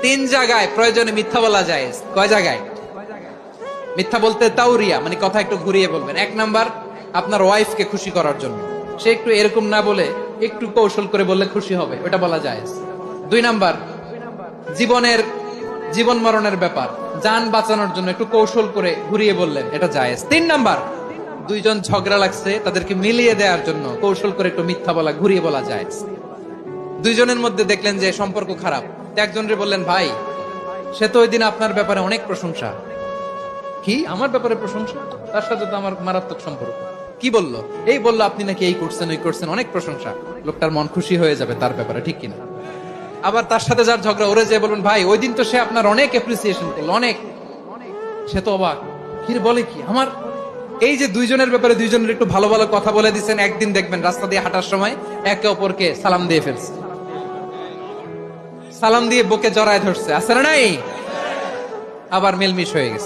তিন জায়গায় প্রয়োজনে মিথ্যা বলা যায়। কয় জায়গায় মিথ্যা বলতে? তাউরিয়া মানে কথা একটু ঘুরিয়ে বলবেন। এক নাম্বার, আপনার ওয়াইফকে খুশি করার জন্য, সে একটু এরকম না বলে একটু কৌশল করে বললে খুশি হবে, ওটা বলা যায়। দুই নাম্বার, জীবন মরণের ব্যাপার, জান বাঁচানোর জন্য একটু কৌশল করে ঘুরিয়ে বললেন, এটা জায়েজ। তিন নাম্বার, দুইজন ঝগড়া লাগছে তাদেরকে মিলিয়ে দেওয়ার জন্য কৌশল করে একটু মিথ্যা বলা, ঘুরিয়ে বলা যায়। দুইজনের মধ্যে দেখলেন যে সম্পর্ক খারাপ, একজনরে বললেন, ভাই সে তো ওই দিন আপনার ব্যাপারে অনেক প্রশংসা। কি আমার ব্যাপারে প্রশংসা? তার সাথে তো আমার মারাত্মক সম্পর্ক। কি বললো? এই বললো আপনি নাকি এই করছেন ওই করছেন, অনেক প্রশংসা। লোকটার মন খুশি হয়ে যাবে তার ব্যাপারে, ঠিক কিনা? আবার তার সাথে যার ঝগড়া, ওরে যে বলবেন, ভাই ওই দিন তো সে আপনার অনেক অ্যাপ্রিসিয়েশন করলো, অনেক। সে তো অবাক, কি বলে কি আমার। এই যে দুইজনের ব্যাপারে দুইজনের একটু ভালো ভালো কথা বলে দিচ্ছেন, একদিন দেখবেন রাস্তা দিয়ে হাঁটার সময় একে অপরকে সালাম দিয়ে ফেলছে, সালাম দিয়ে বুকে জড়ায় ধরছে, আছে না নাই? আবার মিলমিশ হয়ে গেছে।